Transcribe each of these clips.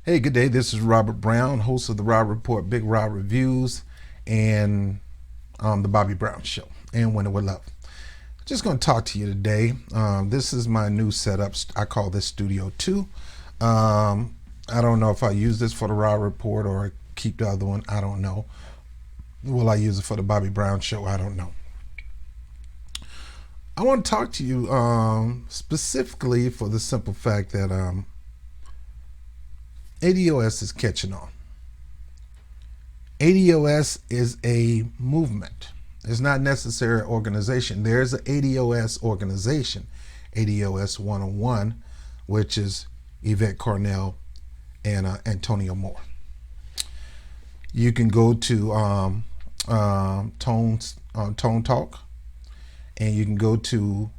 Hey, good day. This is Robert Brown, host of the Rob Report, Big Rob Reviews, and the Bobby Brown Show, and Winter with Love. Just going to talk to you today. This is my new setup. I call this Studio 2. I don't know if I use this for the Rob Report or keep the other one. I don't know. Will I use it for the Bobby Brown Show? I don't know. I want to talk to you specifically for the simple fact that ADOS is catching on. ADOS is a movement. It's not necessarily an organization. There's an ADOS organization, ADOS 101, which is Yvette Cornell and Antonio Moore. You can go to Tone Talk, and you can go to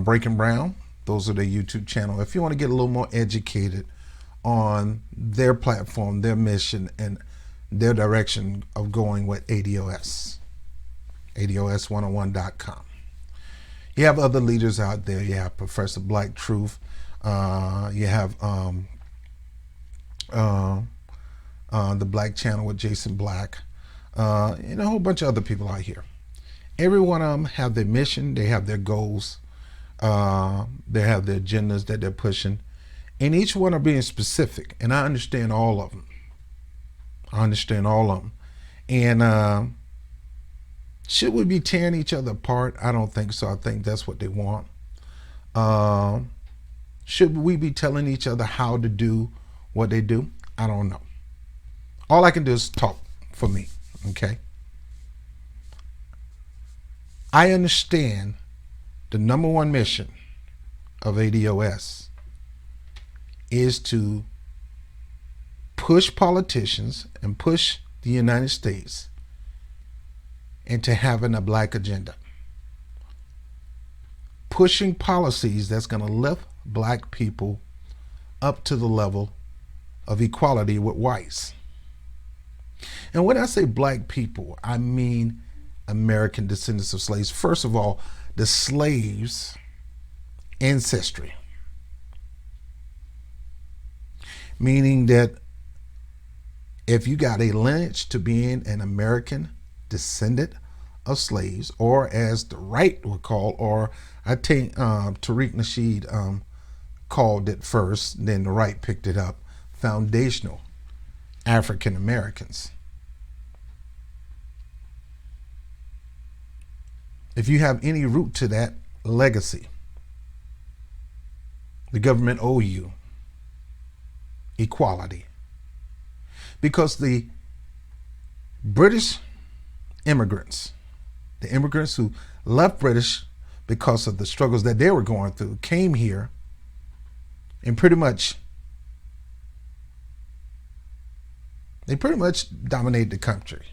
Breaking Brown. Those are their YouTube channel. If you want to get a little more educated on their platform, their mission, and their direction of going with ADOS, ADOS101.com. You have other leaders out there. You have Professor Black Truth. You have the Black Channel with Jason Black. And a whole bunch of other people out here. Every one of them have their mission. They have their goals. They have their agendas that they're pushing. And each one are being specific. And I understand all of them. And should we be tearing each other apart? I don't think so. I think that's what they want. Should we be telling each other how to do what they do? I don't know. All I can do is talk for me, okay? I understand the number one mission of ADOS is to push politicians and push the United States into having a black agenda. Pushing policies that's going to lift black people up to the level of equality with whites. And when I say black people, I mean American descendants of slaves. First of all, the slaves' ancestry. Meaning that if you got a lineage to being an American descendant of slaves, or as the right would call, or I think Tariq Nasheed called it first, then the right picked it up, foundational African Americans. If you have any root to that legacy, the government owe you equality. Because the British immigrants, the immigrants who left British because of the struggles that they were going through, came here and pretty much dominated the country.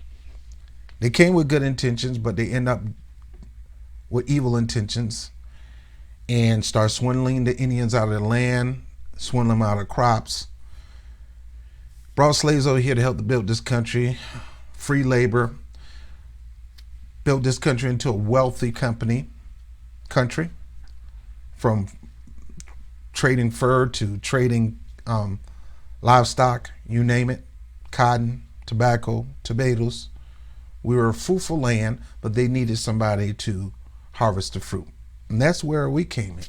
They came with good intentions, but they end up with evil intentions and start swindling the Indians out of their land, swindling them out of crops. Brought slaves over here to help to build this country, free labor, built this country into a wealthy country, from trading fur to trading livestock, you name it, cotton, tobacco, tomatoes. We were a fruitful land, but they needed somebody to harvest the fruit. And that's where we came in.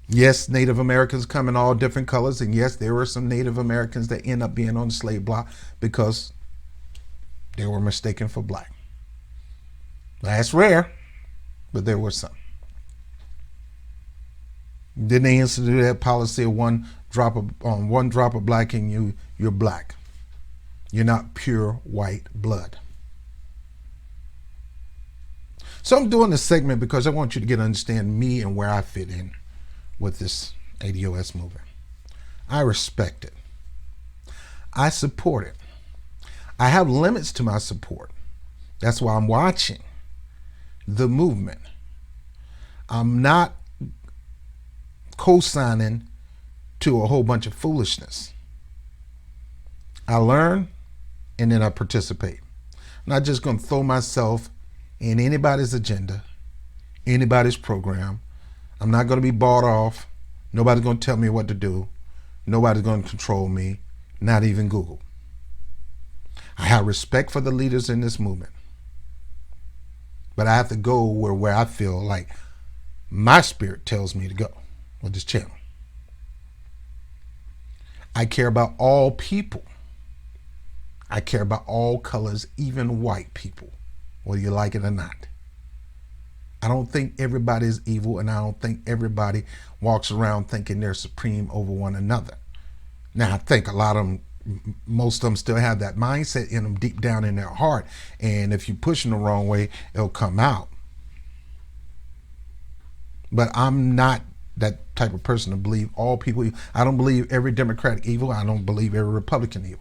Yes, Native Americans come in all different colors, and yes, there were some Native Americans that end up being on the slave block because they were mistaken for black. That's rare, but there were some. Then they instituted that policy of one drop of black in you, you're black. You're not pure white blood. So I'm doing this segment because I want you to get to understand me and where I fit in with this ADOS movement. I respect it. I support it. I have limits to my support. That's why I'm watching the movement. I'm not co-signing to a whole bunch of foolishness. I learn and then I participate. I'm not just going to throw myself in anybody's agenda, anybody's program. I'm not going to be bought off, Nobody's going to tell me what to do. Nobody's going to control me, not even Google. I have respect for the leaders in this movement, but I have to go where I feel like my spirit tells me to go with this channel. I care about all people. I care about all colors, even white people, whether you like it or not. I don't think everybody is evil, and I don't think everybody walks around thinking they're supreme over one another. Now, I think a lot of them, most of them still have that mindset in them deep down in their heart, and if you push them the wrong way, it'll come out. But I'm not that type of person to believe all people. I don't believe every Democrat evil. I don't believe every Republican evil.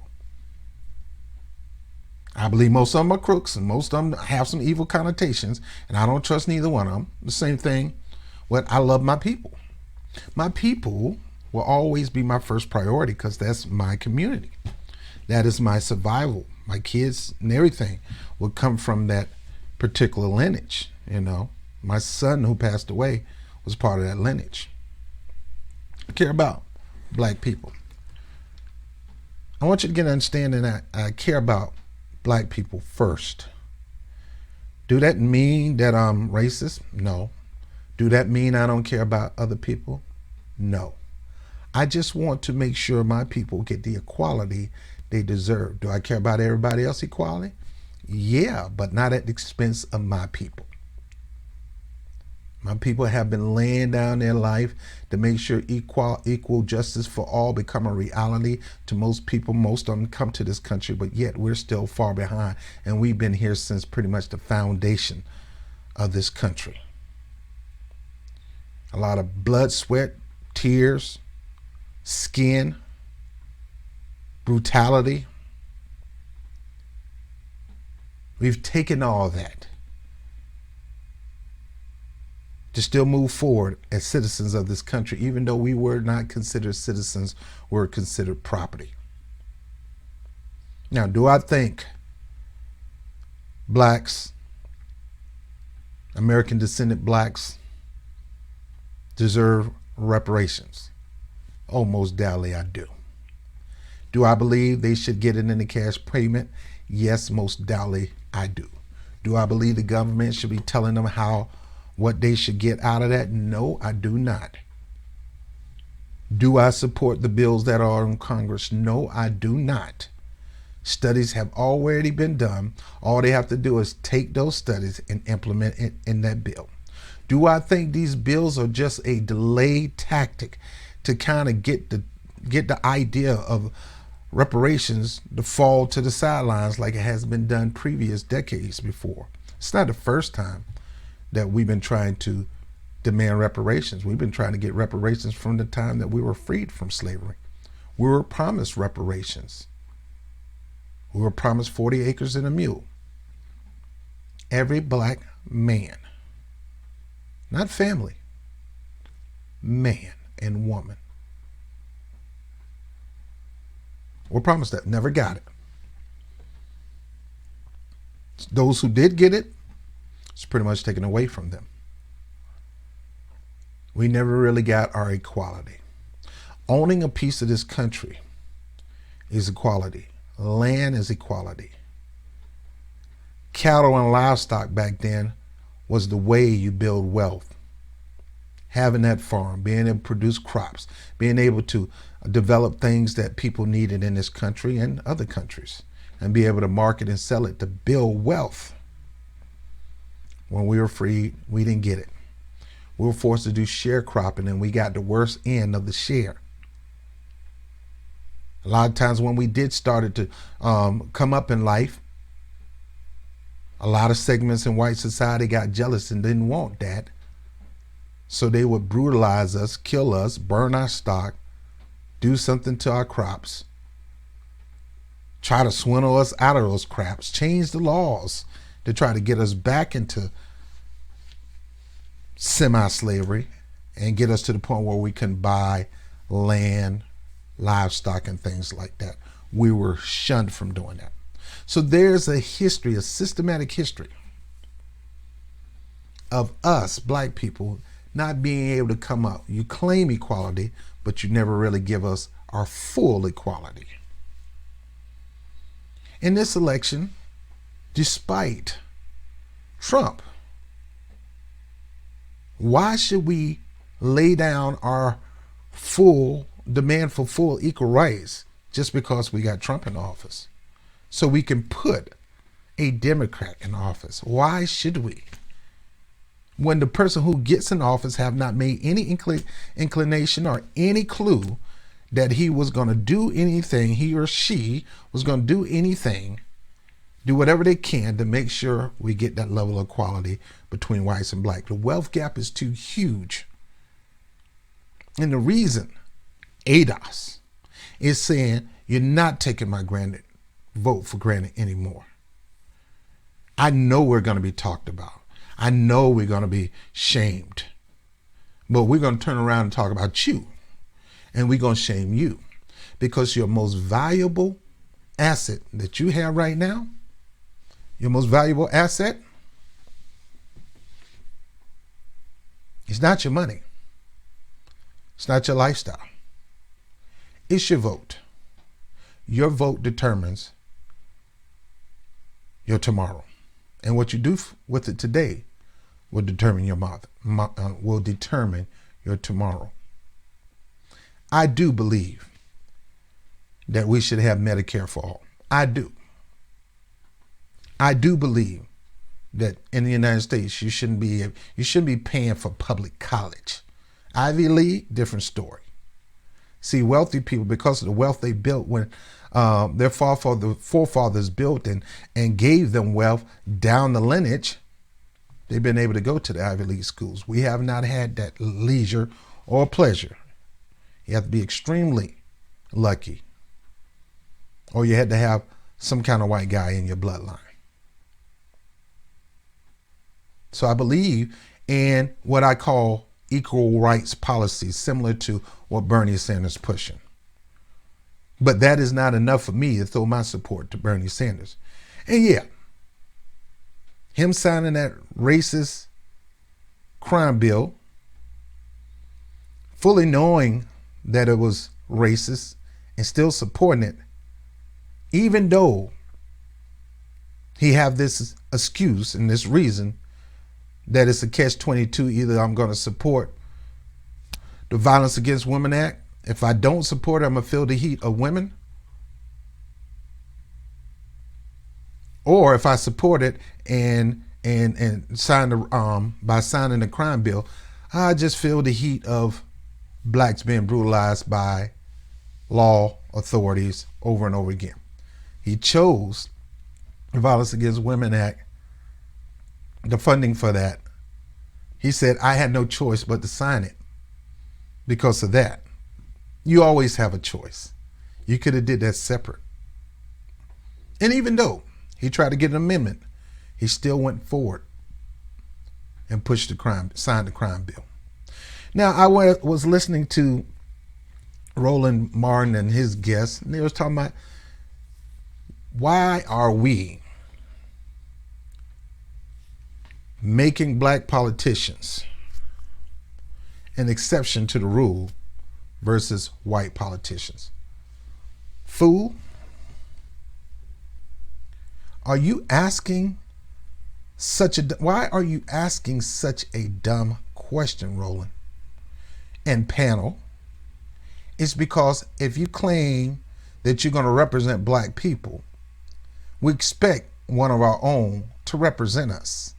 I believe most of them are crooks, and most of them have some evil connotations, and I don't trust neither one of them. The same thing with I love my people. My people will always be my first priority because that's my community. That is my survival. My kids and everything will come from that particular lineage. You know, my son who passed away was part of that lineage. I care about black people. I want you to get an understanding that I care about black people first. Do that mean that I'm racist? No. Do that mean I don't care about other people? No. I just want to make sure my people get the equality they deserve. Do I care about everybody else equality? Yeah, but not at the expense of my people. My people have been laying down their life to make sure equal justice for all become a reality to most people. Most of them come to this country, but yet we're still far behind. And we've been here since pretty much the foundation of this country. A lot of blood, sweat, tears, skin, brutality. We've taken all that to still move forward as citizens of this country, even though we were not considered citizens, we were considered property. Now, do I think blacks, American descendant blacks, deserve reparations? Oh, most doubtly I do. Do I believe they should get it in a cash payment? Yes, most doubtly I do. Do I believe the government should be telling them what they should get out of that? No, I do not. Do I support the bills that are in Congress? No, I do not. Studies have already been done. All they have to do is take those studies and implement it in that bill. Do I think these bills are just a delayed tactic to kind of get the idea of reparations to fall to the sidelines like it has been done previous decades before? It's not the first time that we've been trying to demand reparations. We've been trying to get reparations from the time that we were freed from slavery. We were promised reparations. We were promised 40 acres and a mule. Every black man, not family, man and woman, were promised that, never got it. Those who did get it, it's pretty much taken away from them. We never really got our equality. Owning a piece of this country is equality. Land is equality. Cattle and livestock back then was the way you build wealth. Having that farm, being able to produce crops, being able to develop things that people needed in this country and other countries, and be able to market and sell it to build wealth. When we were freed, we didn't get it. We were forced to do sharecropping, and we got the worst end of the share. A lot of times when we did started to come up in life, a lot of segments in white society got jealous and didn't want that. So they would brutalize us, kill us, burn our stock, do something to our crops, try to swindle us out of those crops, change the laws to try to get us back into semi-slavery and get us to the point where we can buy land, livestock, and things like that. We were shunned from doing that. So there's a history, a systematic history of us, black people, not being able to come up. You claim equality, but you never really give us our full equality. In this election, despite Trump, why should we lay down our full demand for full equal rights just because we got Trump in office? So we can put a Democrat in office. Why should we? When the person who gets in office have not made any inclination or any clue that he was going to do anything, he or she was going to do anything, do whatever they can to make sure we get that level of equality between whites and black. The wealth gap is too huge. And the reason ADOS is saying you're not taking my vote for granted anymore. I know we're going to be talked about. I know we're going to be shamed. But we're going to turn around and talk about you. And we're going to shame you. Because your most valuable asset that you have right now, your most valuable asset, it's not your money. It's not your lifestyle. It's your vote. Your vote determines your tomorrow. And what you do with it today will determine your tomorrow. I do believe that we should have Medicare for all. I do. I do believe that in the United States you shouldn't be paying for public college. Ivy League, different story. See, wealthy people, because of the wealth they built when their forefathers built and gave them wealth down the lineage, they've been able to go to the Ivy League schools. We have not had that leisure or pleasure. You have to be extremely lucky, or you had to have some kind of white guy in your bloodline. So I believe in what I call equal rights policies, similar to what Bernie Sanders is pushing. But that is not enough for me to throw my support to Bernie Sanders. And yeah, him signing that racist crime bill, fully knowing that it was racist and still supporting it, even though he have this excuse and this reason that it's a catch-22. Either I'm going to support the Violence Against Women Act. If I don't support it, I'm going to feel the heat of women. Or if I support it and sign by signing the crime bill, I just feel the heat of blacks being brutalized by law authorities over and over again. He chose the Violence Against Women Act, the funding for that. He said, I had no choice but to sign it because of that. You always have a choice. You could have did that separate. And even though he tried to get an amendment, he still went forward and signed the crime bill. Now, I was listening to Roland Martin and his guests, and they was talking about, why are we making black politicians an exception to the rule versus white politicians? Fool, why are you asking such a dumb question, Roland? And panel, it's because if you claim that you're going to represent black people, we expect one of our own to represent us.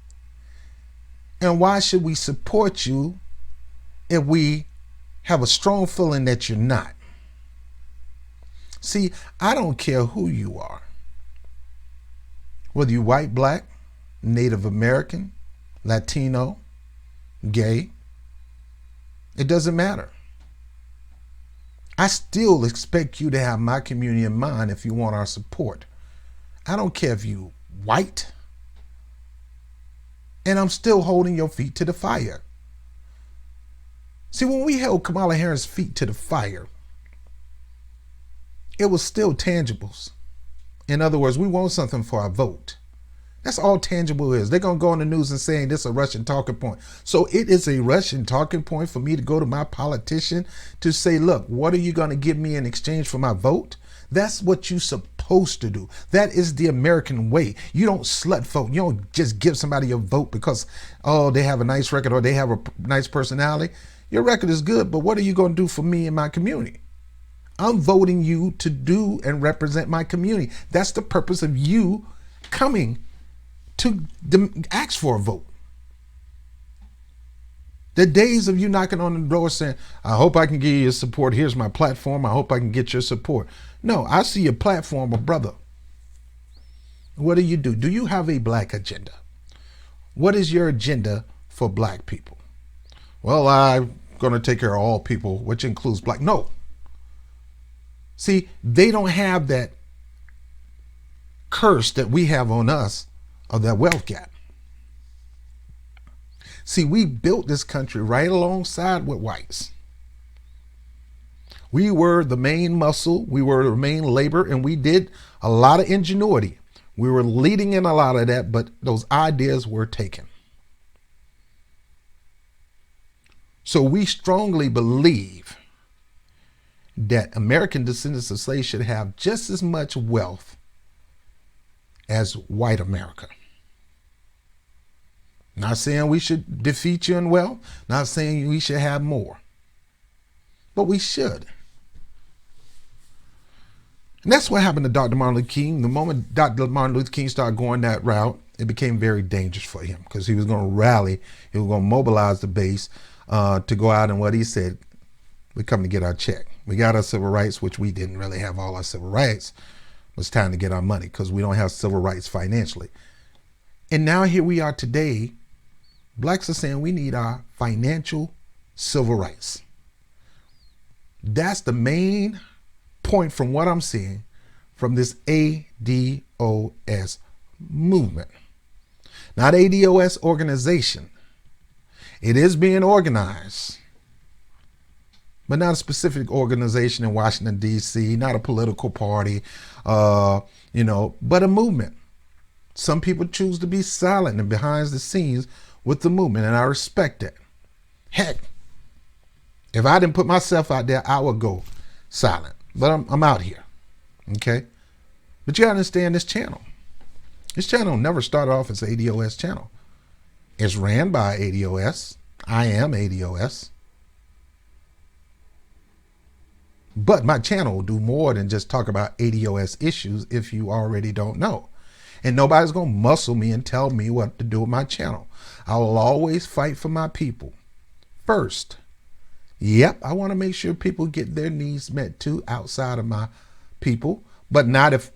And why should we support you if we have a strong feeling that you're not? See, I don't care who you are. Whether you're white, black, Native American, Latino, gay, it doesn't matter. I still expect you to have my community in mind if you want our support. I don't care if you white. And I'm still holding your feet to the fire. See, when we held Kamala Harris' feet to the fire, it was still tangibles. In other words, we want something for our vote. That's all tangible is. They're going to go on the news and saying this is a Russian talking point. So it is a Russian talking point for me to go to my politician to say, look, what are you going to give me in exchange for my vote? That's what you're supposed to do. That is the American way. You don't slut vote. You don't just give somebody your vote because, oh, they have a nice record or they have a nice personality. Your record is good, but what are you going to do for me and my community? I'm voting you to do and represent my community. That's the purpose of you coming to ask for a vote. The days of you knocking on the door saying, I hope I can give you your support. Here's my platform. I hope I can get your support. No, I see your platform, but brother, what do? Do you have a black agenda? What is your agenda for black people? Well, I'm going to take care of all people, which includes black. No. See, they don't have that curse that we have on us of that wealth gap. See, we built this country right alongside with whites. We were the main muscle, we were the main labor, and we did a lot of ingenuity. We were leading in a lot of that, but those ideas were taken. So we strongly believe that American descendants of slaves should have just as much wealth as white America. Not saying we should defeat you in wealth, not saying we should have more, but we should. And that's what happened to Dr. Martin Luther King. The moment Dr. Martin Luther King started going that route, it became very dangerous for him because he was going to rally, he was going to mobilize the base to go out and what he said, we come to get our check. We got our civil rights, which we didn't really have all our civil rights. It was time to get our money because we don't have civil rights financially. And now here we are today, blacks are saying we need our financial civil rights. That's the main point from what I'm seeing from this ADOS movement. Not ADOS organization. It is being organized, but not a specific organization in Washington, D.C., not a political party, but a movement. Some people choose to be silent and behind the scenes with the movement, and I respect that. Heck, if I didn't put myself out there, I would go silent. But I'm out here, okay? But you gotta understand this channel. This channel never started off as an ADOS channel. It's ran by ADOS. I am ADOS. But my channel will do more than just talk about ADOS issues if you already don't know. And nobody's going to muscle me and tell me what to do with my channel. I will always fight for my people first. Yep, I want to make sure people get their needs met too outside of my people, but not if,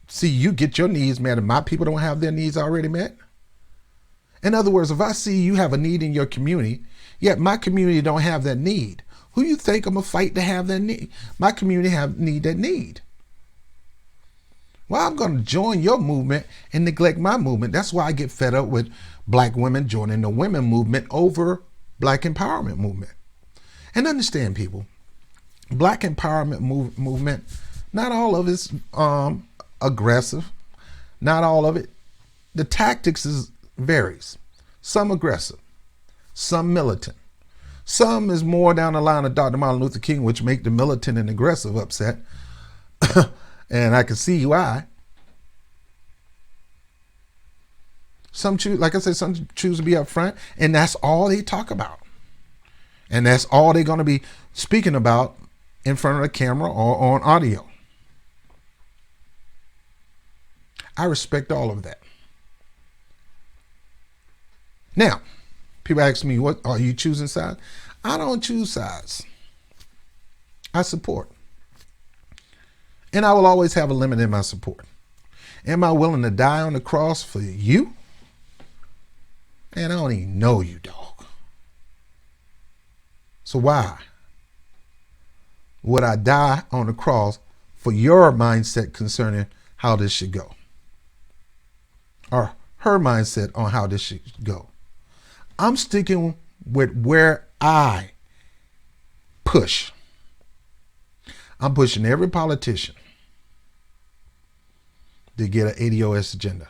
see, you get your needs met and my people don't have their needs already met. In other words, if I see you have a need in your community, yet my community don't have that need, who you think I'm going to fight to have that need? My community need that need. Well, I'm going to join your movement and neglect my movement. That's why I get fed up with black women joining the women movement over black empowerment movement. And understand, people, black empowerment movement, not all of it's aggressive. Not all of it. The tactics varies. Some aggressive, some militant. Some is more down the line of Dr. Martin Luther King, which make the militant and aggressive upset. And I can see why. Some choose, like I said, some choose to be up front, and that's all they talk about. And that's all they're going to be speaking about in front of the camera or on audio. I respect all of that. Now, people ask me, what are you choosing sides? I don't choose sides. I support. And I will always have a limit in my support. Am I willing to die on the cross for you? Man, I don't even know you, dog. So why would I die on the cross for your mindset concerning how this should go? Or her mindset on how this should go? I'm sticking with where I push. I'm pushing every politician to get an ADOS agenda.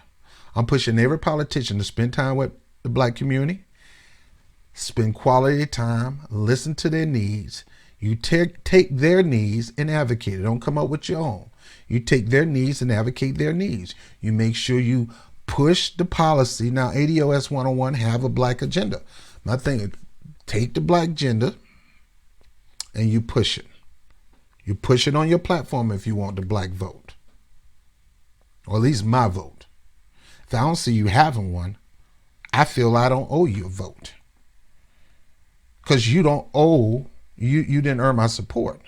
I'm pushing every politician to spend time with the black community, spend quality time, listen to their needs. You take their needs and advocate it. Don't come up with your own. You take their needs and advocate their needs. You make sure you push the policy. Now, ADOS 101 have a black agenda. My thing is, take the black agenda and you push it. You push it on your platform if you want the black vote, or at least my vote. If I don't see you having one, I feel I don't owe you a vote, because you don't owe, you didn't earn my support.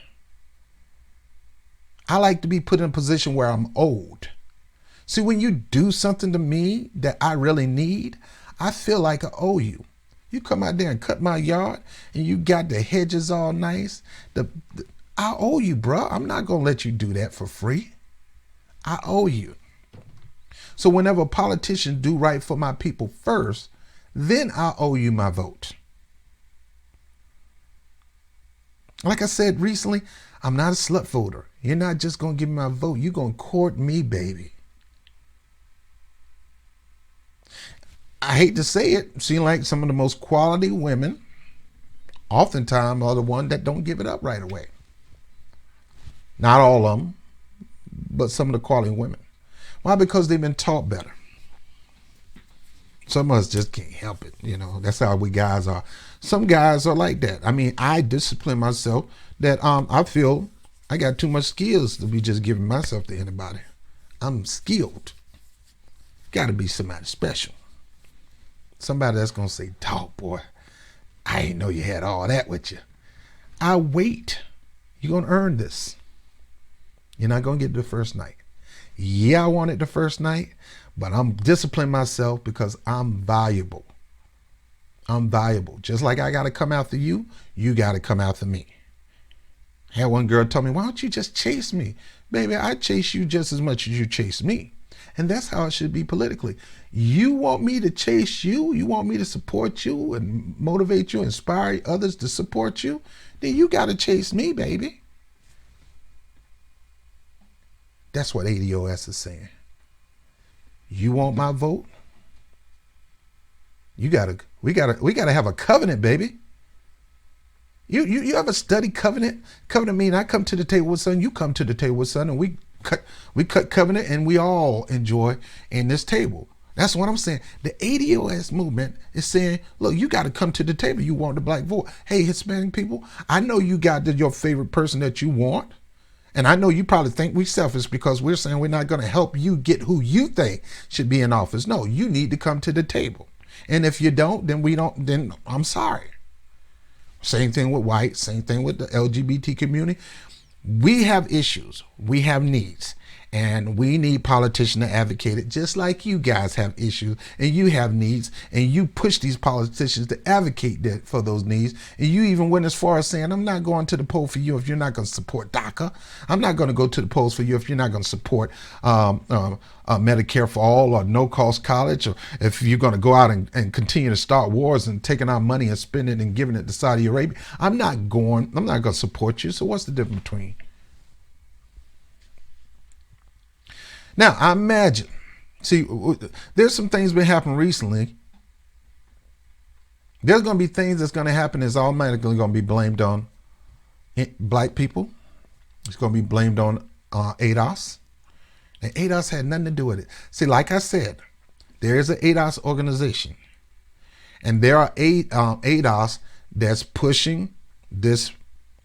I like to be put in a position where I'm owed. See, when you do something to me that I really need, I feel like I owe you. You come out there and cut my yard and you got the hedges all nice. I owe you, bro. I'm not going to let you do that for free. I owe you. So whenever a politician do right for my people first, then I owe you my vote. Like I said recently, I'm not a slut voter. You're not just going to give me my vote. You're going to court me, baby. I hate to say it, seem like some of the most quality women oftentimes are the ones that don't give it up right away. Not all of them, but some of the quality women. Why? Because they've been taught better. Some of us just can't help it. You know, that's how we guys are. Some guys are like that. I mean, I discipline myself that I feel I got too much skills to be just giving myself to anybody. I'm skilled. Got to be somebody special. Somebody that's going to say, dog, boy, I didn't know you had all that with you. I wait. You're going to earn this. You're not going to get it the first night. Yeah, I want it the first night, but I'm disciplining myself because I'm valuable. I'm valuable. Just like I got to come after you, you got to come after me. I had one girl tell me, why don't you just chase me? Baby, I chase you just as much as you chase me. And that's how it should be politically. You want me to chase you? You want me to support you and motivate you, inspire others to support you? Then you got to chase me, baby. That's what ADOS is saying. You want my vote? We gotta have a covenant, baby. You ever study covenant? Covenant mean I come to the table with son, you come to the table with son, and we cut covenant, and we all enjoy in this table. That's what I'm saying. The ADOS movement is saying, look, you got to come to the table. You want the black vote. Hey, Hispanic people, I know you got your favorite person that you want. And I know you probably think we're selfish because we're saying we're not going to help you get who you think should be in office. No, you need to come to the table. And if you don't, then I'm sorry. Same thing with white, same thing with the LGBT community. We have issues, we have needs, and we need politicians to advocate it, just like you guys have issues and you have needs, and you push these politicians to advocate for those needs. And you even went as far as saying, I'm not going to the poll for you if you're not going to support DACA. I'm not going to go to the polls for you if you're not going to support Medicare for all or no-cost college, or if you're going to go out and continue to start wars and taking our money and spending it and giving it to Saudi Arabia. I'm not going to support you. So what's the difference between? Now, I imagine, see, there's some things been happening recently. There's going to be things that's going to happen that's automatically going to be blamed on black people. It's going to be blamed on ADOS. And ADOS had nothing to do with it. See, like I said, there is an ADOS organization. And there are ADOS that's pushing this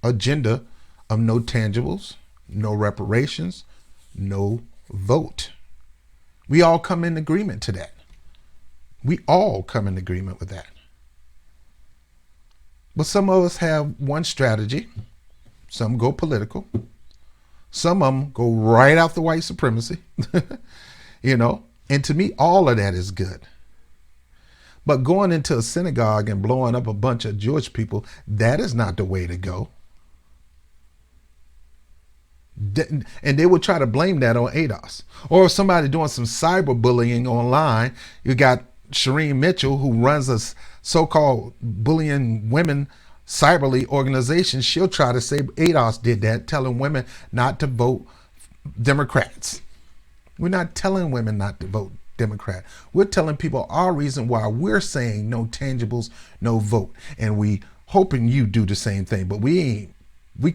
agenda of no tangibles, no reparations, no vote. We all come in agreement to that. We all come in agreement with that. But some of us have one strategy. Some go political. Some of them go right after white supremacy. You know, and to me, all of that is good. But going into a synagogue and blowing up a bunch of Jewish people, that is not the way to go. And they would try to blame that on ADOS. Or somebody doing some cyberbullying online. You got Shireen Mitchell, who runs a so-called bullying women cyberly organization. She'll try to say ADOS did that, telling women not to vote Democrats. We're not telling women not to vote Democrat. We're telling people our reason why we're saying no tangibles, no vote. And we hoping you do the same thing, but we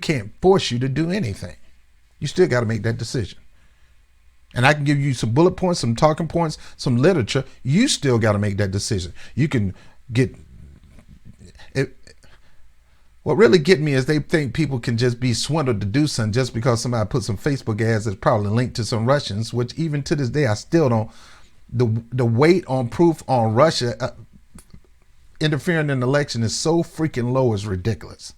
can't force you to do anything. You still got to make that decision. And I can give you some bullet points, some talking points, some literature. You still got to make that decision. You can get it. What really get me is they think people can just be swindled to do something just because somebody put some Facebook ads that's probably linked to some Russians, which even to this day I still don't. The weight on proof on Russia interfering in the election is so freaking low, it's ridiculous.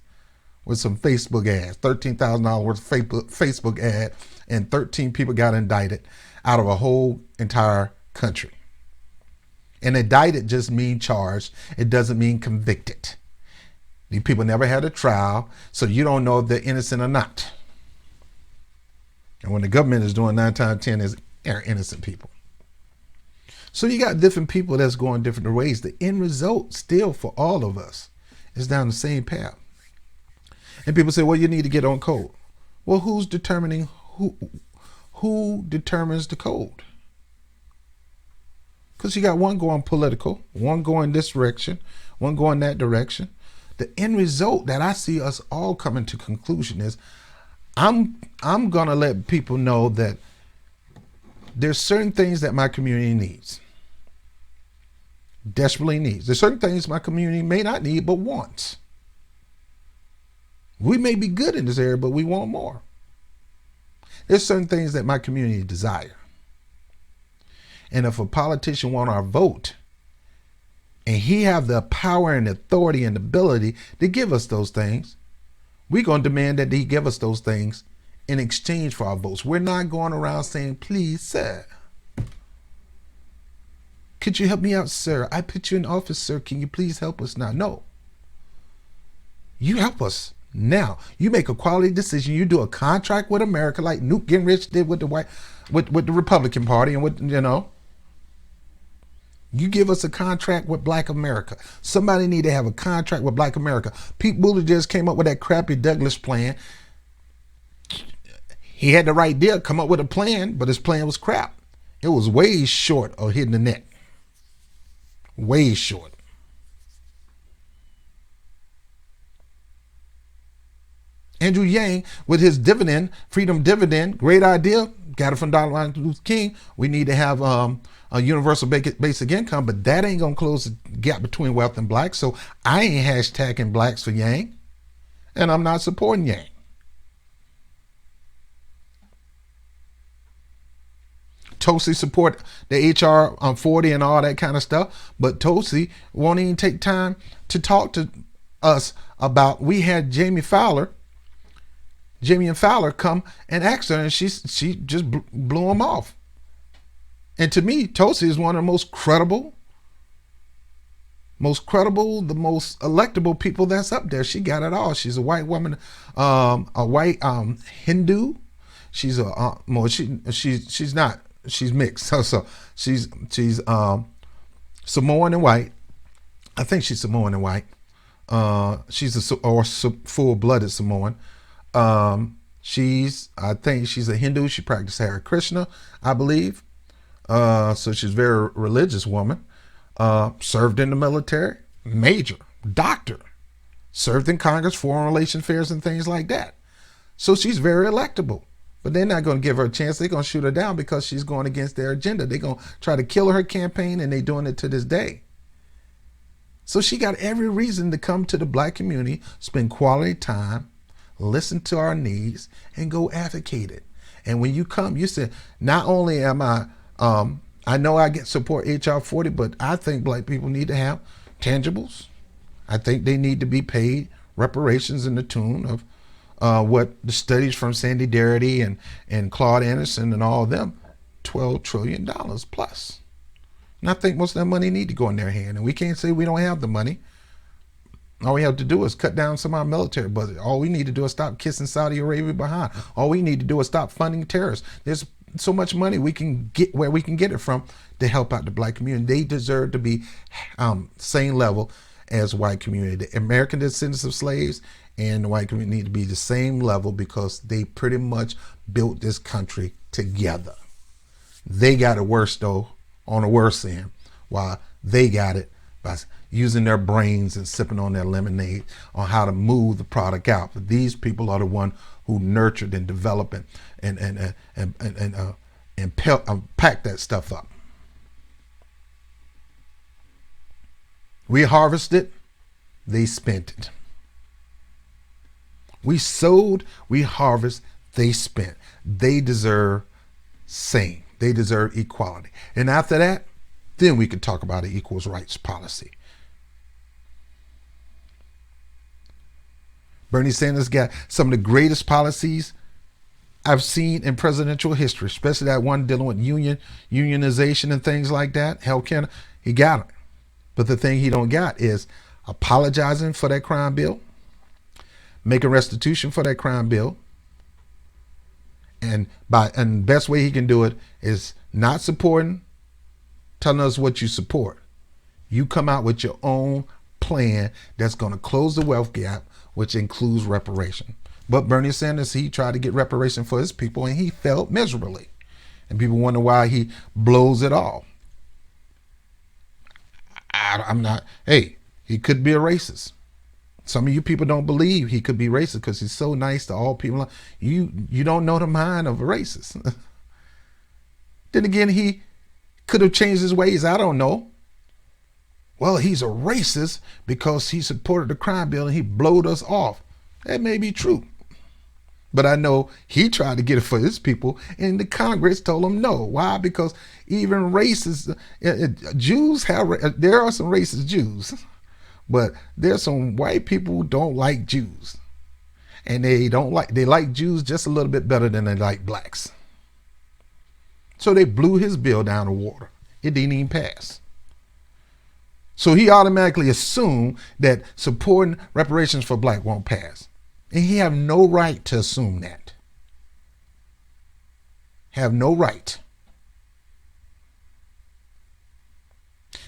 With some Facebook ads, $13,000 worth of Facebook ad, and 13 people got indicted out of a whole entire country. And indicted just means charged. It doesn't mean convicted. These people never had a trial, so you don't know if they're innocent or not. And when the government is doing 9 times 10 is they're innocent people. So you got different people that's going different ways. The end result still for all of us is down the same path. And people say, well, you need to get on code. Well, who's determining who determines the code? Because you got one going political, one going this direction, one going that direction. The end result that I see us all coming to conclusion is I'm gonna let people know that there's certain things that my community needs. Desperately needs. There's certain things my community may not need but wants. We may be good in this area, but we want more. There's certain things that my community desire. And if a politician want our vote, and he have the power and authority and ability to give us those things, we're going to demand that he give us those things in exchange for our votes. We're not going around saying, please, sir, could you help me out, sir? I put you in office, sir. Can you please help us now? No. You help us now. You make a quality decision. You do a contract with America like Newt Gingrich did with the Republican Party and with, you give us a contract with Black America. Somebody need to have a contract with Black America. Pete Buttigieg just came up with that crappy Douglas plan. He had the right deal, come up with a plan, but his plan was crap. It was way short of hitting the net. Way short. Andrew Yang with his dividend, freedom dividend, great idea. Got it from Dr. Martin Luther King. We need to have a universal basic income, but that ain't gonna close the gap between wealth and blacks. So I ain't hashtagging blacks for Yang, and I'm not supporting Yang. Totally support the HR 40 and all that kind of stuff, but Tosi won't even take time to talk to us about. We had Jamie and Fowler come and ask her, and she just blew him off. And to me, Tosi is one of the most credible, the most electable people that's up there. She got it all. She's a white woman, a white Hindu. She's she's not. She's mixed. So she's Samoan and white. I think she's Samoan and white. She's a full-blooded Samoan. I think she's a Hindu. She practiced Hare Krishna, I believe. So she's a very religious woman. Served in the military, major, doctor. Served in Congress, foreign relations affairs and things like that. So she's very electable. But they're not going to give her a chance. They're going to shoot her down because she's going against their agenda. They're going to try to kill her campaign, and they're doing it to this day. So she got every reason to come to the Black community, spend quality time, listen to our needs, and go advocate it. And when you come, you say, not only am I know I get support HR 40, but I think Black people need to have tangibles. I think they need to be paid reparations in the tune of what the studies from Sandy Darity and Claude Anderson and all of them, $12 trillion plus. And I think most of that money need to go in their hand. And we can't say we don't have the money. All we have to do is cut down some of our military budget. All we need to do is stop kissing Saudi Arabia behind. All we need to do is stop funding terrorists. There's so much money we can get where we can get it from to help out the Black community. They deserve to be same level as white community. The American descendants of slaves and the white community need to be the same level because they pretty much built this country together. They got it worse though on the worse end, while they got it by using their brains and sipping on their lemonade on how to move the product out. But these people are the one who nurtured and developed and packed that stuff up. We harvested, they spent it. We sowed, we harvest, they spent. They deserve same. They deserve equality. And after that, then we could talk about an equals rights policy. Bernie Sanders got some of the greatest policies I've seen in presidential history, especially that one dealing with unionization and things like that. Healthcare, he got it. But the thing he don't got is apologizing for that crime bill, making restitution for that crime bill, and the best way he can do it is not supporting, telling us what you support. You come out with your own plan that's going to close the wealth gap, which includes reparation. But Bernie Sanders, he tried to get reparation for his people and he failed miserably. And people wonder why he blows it all. He could be a racist. Some of you people don't believe he could be racist because he's so nice to all people. You don't know the mind of a racist. Then again, he could have changed his ways. I don't know. Well, he's a racist because he supported the crime bill and he blowed us off. That may be true. But I know he tried to get it for his people and the Congress told him no. Why? Because even racist Jews there are some racist Jews, but there's some white people who don't like Jews. And they like Jews just a little bit better than they like blacks. So they blew his bill down the water. It didn't even pass. So he automatically assumed that supporting reparations for black won't pass. And he have no right to assume that. Have no right.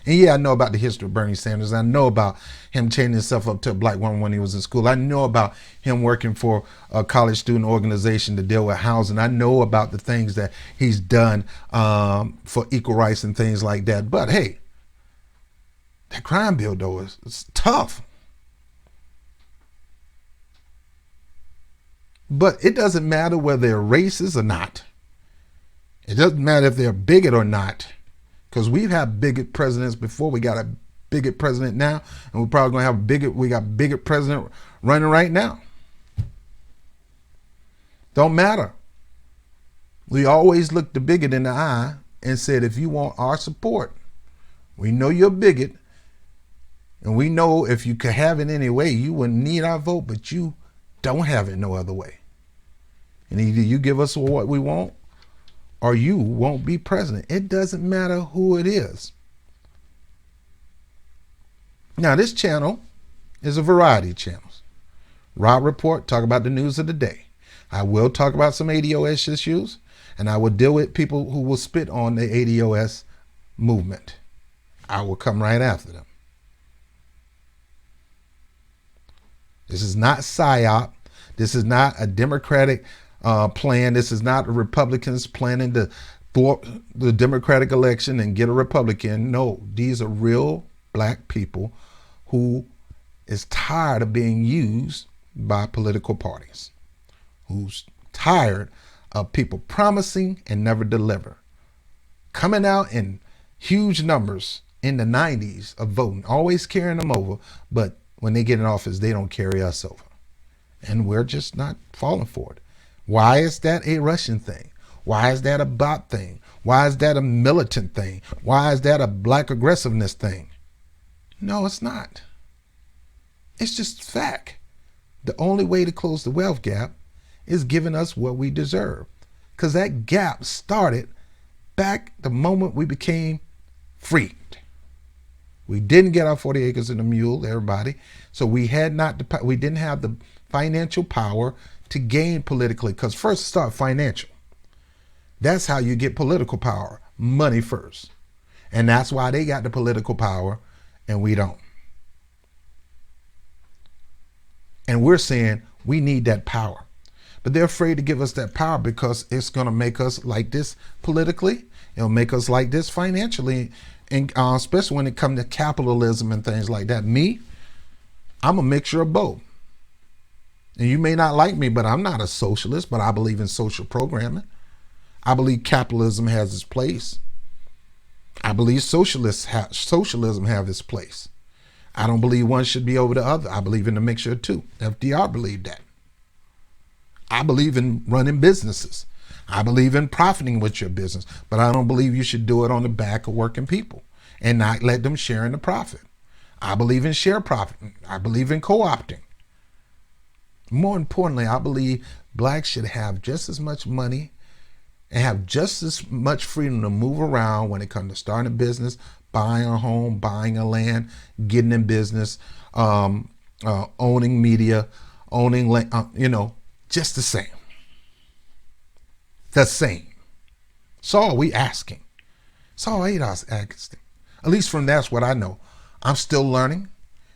And yeah, I know about the history of Bernie Sanders. I know about him chaining himself up to a black woman when he was in school. I know about him working for a college student organization to deal with housing. I know about the things that he's done for equal rights and things like that. But hey, that crime bill though is tough. But it doesn't matter whether they're racist or not. It doesn't matter if they're bigot or not. Because we've had bigot presidents before. We got a bigot president now. And we're probably going to have we got bigot president running right now. Don't matter. We always looked the bigot in the eye and said, if you want our support, we know you're a bigot. And we know if you could have it any way, you wouldn't need our vote, but you don't have it no other way. And either you give us what we want or you won't be president. It doesn't matter who it is. Now, this channel is a variety of channels. Rob Report, talk about the news of the day. I will talk about some ADOS issues, and I will deal with people who will spit on the ADOS movement. I will come right after them. This is not PSYOP. This is not a Democratic plan. This is not the Republicans planning to thwart the Democratic election and get a Republican. No, these are real black people who is tired of being used by political parties, who's tired of people promising and never deliver, coming out in huge numbers in the 90s of voting, always carrying them over, but when they get in office, they don't carry us over. And we're just not falling for it. Why is that a Russian thing? Why is that a bot thing? Why is that a militant thing? Why is that a black aggressiveness thing? No, it's not. It's just fact. The only way to close the wealth gap is giving us what we deserve. Because that gap started back the moment we became free. We didn't get our 40 acres and a mule, everybody. So we didn't have the financial power to gain politically. Because first start financial. That's how you get political power. Money first. And that's why they got the political power and we don't. And we're saying we need that power. But they're afraid to give us that power because it's going to make us like this politically. It'll make us like this financially, and especially when it comes to capitalism and things like that. Me, I'm a mixture of both. And you may not like me, but I'm not a socialist, but I believe in social programming. I believe capitalism has its place. I believe socialism have its place. I don't believe one should be over the other. I believe in the mixture of two. FDR believed that. I believe in running businesses. I believe in profiting with your business, but I don't believe you should do it on the back of working people and not let them share in the profit. I believe in share profit. I believe in co-opting. More importantly, I believe blacks should have just as much money and have just as much freedom to move around when it comes to starting a business, buying a home, buying a land, getting in business, owning media, owning, just the same. The same. That's all we asking. That's all ADOS asking. At least from that's what I know. I'm still learning.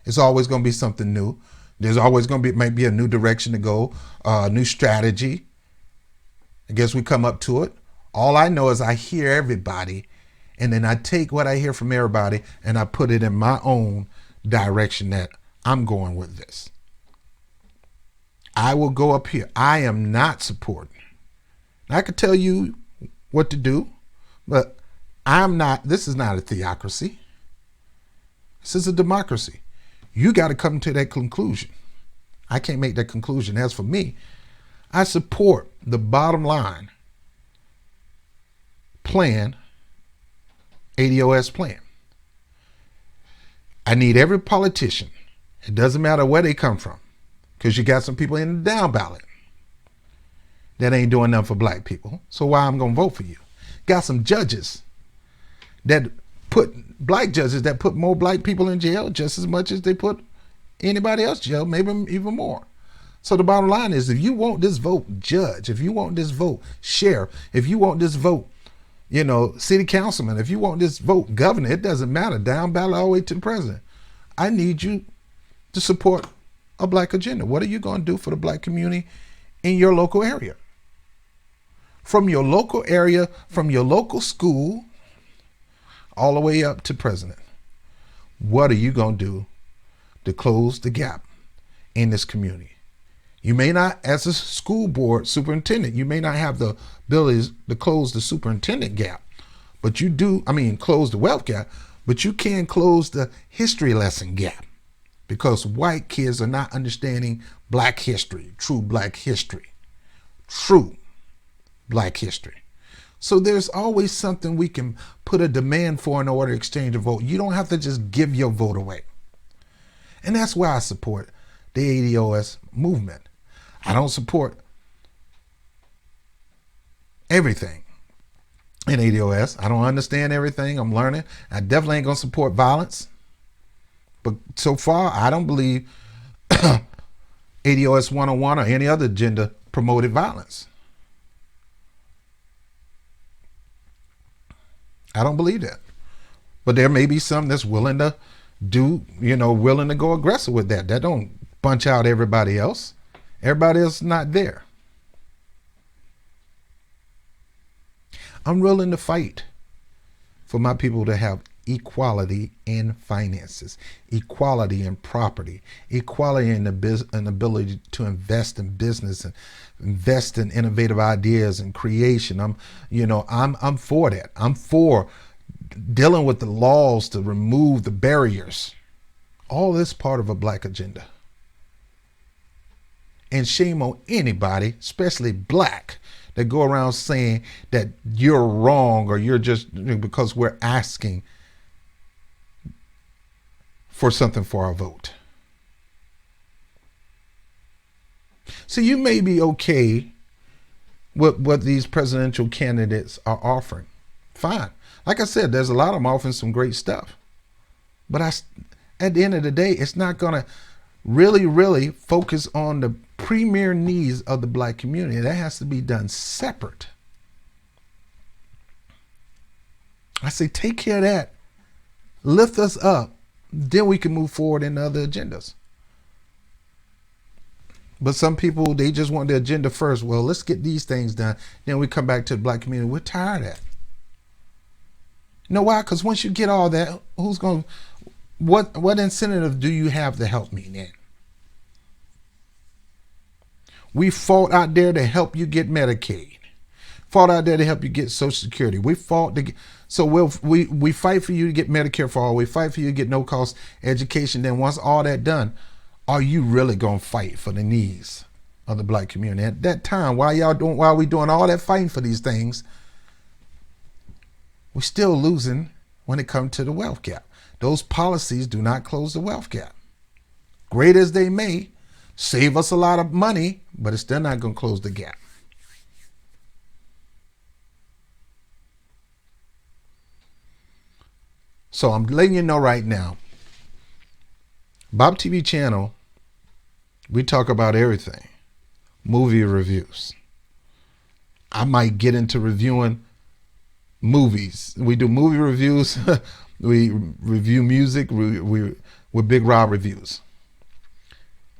It's always going to be something new. There's always going to be maybe a new direction to go, a new strategy. I guess we come up to it. All I know is I hear everybody, and then I take what I hear from everybody and I put it in my own direction that I'm going with this. I will go up here. I am not supporting. I could tell you what to do, but I'm not. This is not a theocracy. This is a democracy. You got to come to that conclusion. I can't make that conclusion. As for me, I support the bottom line plan, ADOS plan. I need every politician. It doesn't matter where they come from, because you got some people in the down ballot that ain't doing nothing for black people. So why I'm going to vote for you? Got some judges that black judges that put more black people in jail just as much as they put anybody else in jail, maybe even more. So the bottom line is, if you want this vote judge, if you want this vote sheriff, if you want this vote, city councilman, if you want this vote governor, it doesn't matter, down ballot all the way to the president. I need you to support a black agenda. What are you going to do for the black community in your local area? From your local area, from your local school, all the way up to president. What are you going to do to close the gap in this community? You may not, as a school board superintendent, you may not have the ability to close the superintendent gap, but you do, close the wealth gap, but you can close the history lesson gap, because white kids are not understanding black history, true black history. So there's always something we can put a demand for in order to exchange a vote. You don't have to just give your vote away. And that's why I support the ADOS movement. I don't support everything in ADOS. I don't understand everything. I'm learning. I definitely ain't going to support violence. But so far, I don't believe ADOS 101 or any other agenda promoted violence. I don't believe that. But there may be some that's willing to willing to go aggressive with that. That don't bunch out everybody else. Everybody else is not there. I'm willing to fight for my people to have equality in finances, equality in property, equality in the ability to invest in business and invest in innovative ideas and creation. I'm for that. I'm for dealing with the laws to remove the barriers. All this part of a black agenda. And shame on anybody, especially black, that go around saying that you're wrong or you're just because we're asking for something for our vote. So you may be okay with what these presidential candidates are offering. Fine. Like I said, there's a lot of them offering some great stuff. But at the end of the day, it's not going to really focus on the premier needs of the black community. That has to be done separate. I say take care of that. Lift us up. Then we can move forward in other agendas. But some people, they just want the agenda first. Well, let's get these things done. Then we come back to the black community. We're tired of that. You know why? Because once you get all that, who's going to, what incentive do you have to help me then? We fought out there to help you get Medicaid. Fought out there to help you get Social Security. We fought to get, so we fight for you to get Medicare for all. We fight for you to get no cost education. Then once all that done, are you really gonna fight for the needs of the black community? At that time, while we doing all that fighting for these things, we're still losing when it comes to the wealth gap. Those policies do not close the wealth gap. Great as they may, save us a lot of money, but it's still not gonna close the gap. So I'm letting you know right now, Bob TV channel, we talk about everything. Movie reviews. I might get into reviewing movies. We do movie reviews. We review music. We're Big Rob reviews.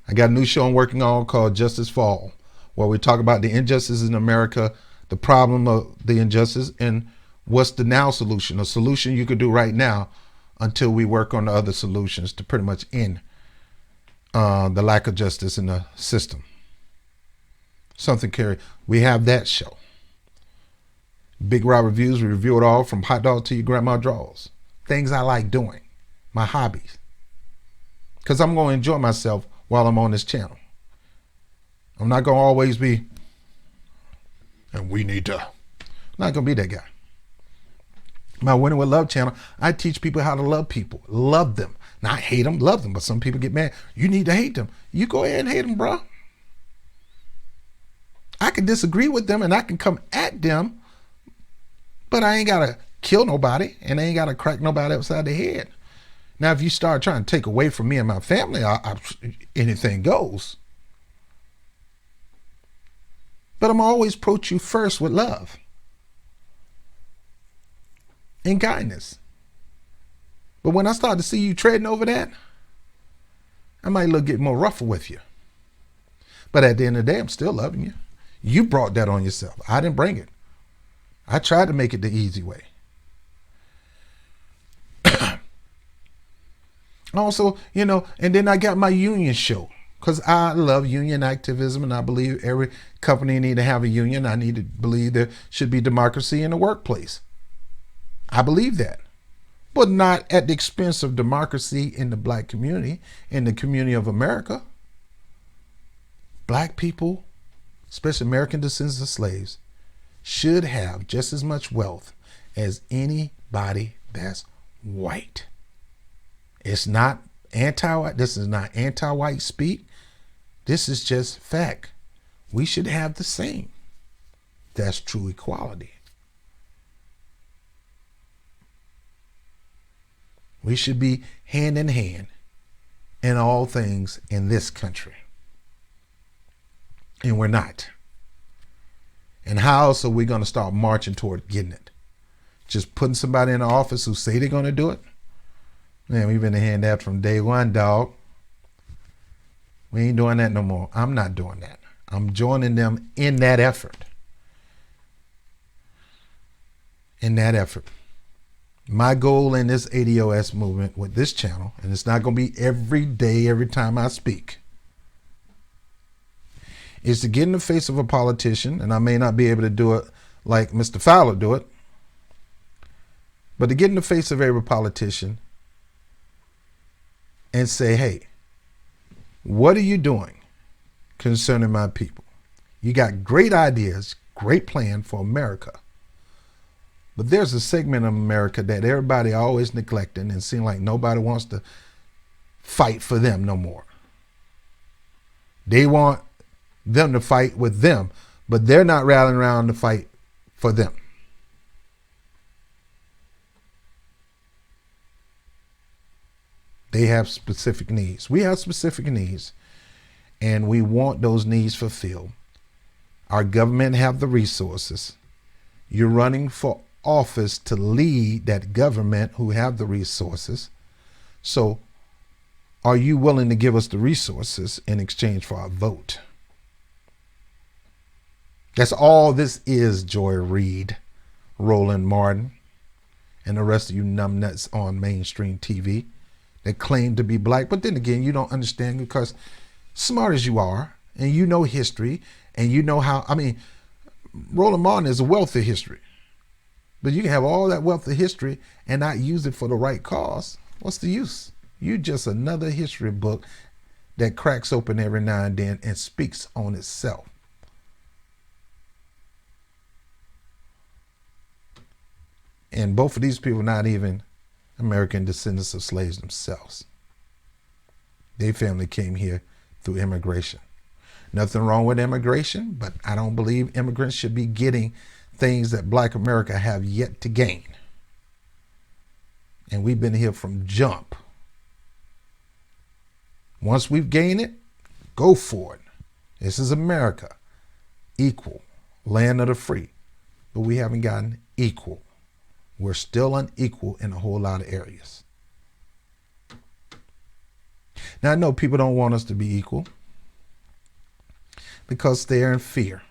I got a new show I'm working on called Justice for All, where we talk about the injustices in America, the problem of the injustice, and what's the now solution, a solution you could do right now until we work on the other solutions to pretty much end the lack of justice in the system. Something carry. We have that show. Big Rob Reviews, we review it all from hot dog to your grandma draws. Things I like doing, my hobbies. Because I'm going to enjoy myself while I'm on this channel. I'm not going to always be, and we need to, I'm not going to be that guy. My Winning with Love channel, I teach people how to love people, love them. Not hate them, love them. But some people get mad. You need to hate them. You go ahead and hate them, bro. I can disagree with them and I can come at them, but I ain't got to kill nobody and I ain't got to crack nobody upside the head. Now, if you start trying to take away from me and my family, anything goes. But I'm always approach you first with love and kindness. But when I start to see you treading over that, I might get more rougher with you. But at the end of the day, I'm still loving you. You brought that on yourself. I didn't bring it. I tried to make it the easy way. Also, and then I got my union show because I love union activism and I believe every company need to have a union. I need to believe there should be democracy in the workplace. I believe that, but not at the expense of democracy in the black community, in the community of America. Black people, especially American descendants of slaves, should have just as much wealth as anybody that's white. It's not anti-white. This is not anti-white speak. This is just fact. We should have the same. That's true equality. We should be hand in hand in all things in this country. And we're not. And how else are we going to start marching toward getting it? Just putting somebody in the office who say they're going to do it? Man, we've been hearing that from day one, dog. We ain't doing that no more. I'm not doing that. I'm joining them in that effort. In that effort. My goal in this ADOS movement with this channel, and it's not going to be every day, every time I speak, is to get in the face of a politician, and I may not be able to do it like Mr. Fowler do it, but to get in the face of every politician and say, hey, what are you doing concerning my people? You got great ideas, great plan for America. But there's a segment of America that everybody always neglecting and seem like nobody wants to fight for them no more. They want them to fight with them, but they're not rallying around to fight for them. They have specific needs. We have specific needs, and we want those needs fulfilled. Our government have the resources. You're running for office to lead that government who have the resources. So are you willing to give us the resources in exchange for our vote? That's all this is, Joy Reid, Roland Martin, and the rest of you numbnuts on mainstream TV that claim to be black. But then again, you don't understand because smart as you are, and you know history, and you know how, Roland Martin is a wealth of history. But you can have all that wealth of history and not use it for the right cause. What's the use? You just another history book that cracks open every now and then and speaks on itself. And both of these people are not even American descendants of slaves themselves. Their family came here through immigration. Nothing wrong with immigration, but I don't believe immigrants should be getting things that Black America have yet to gain. And we've been here from jump. Once we've gained it, go for it. This is America. Equal. Land of the free. But we haven't gotten equal. We're still unequal in a whole lot of areas. Now, I know people don't want us to be equal because they're in fear.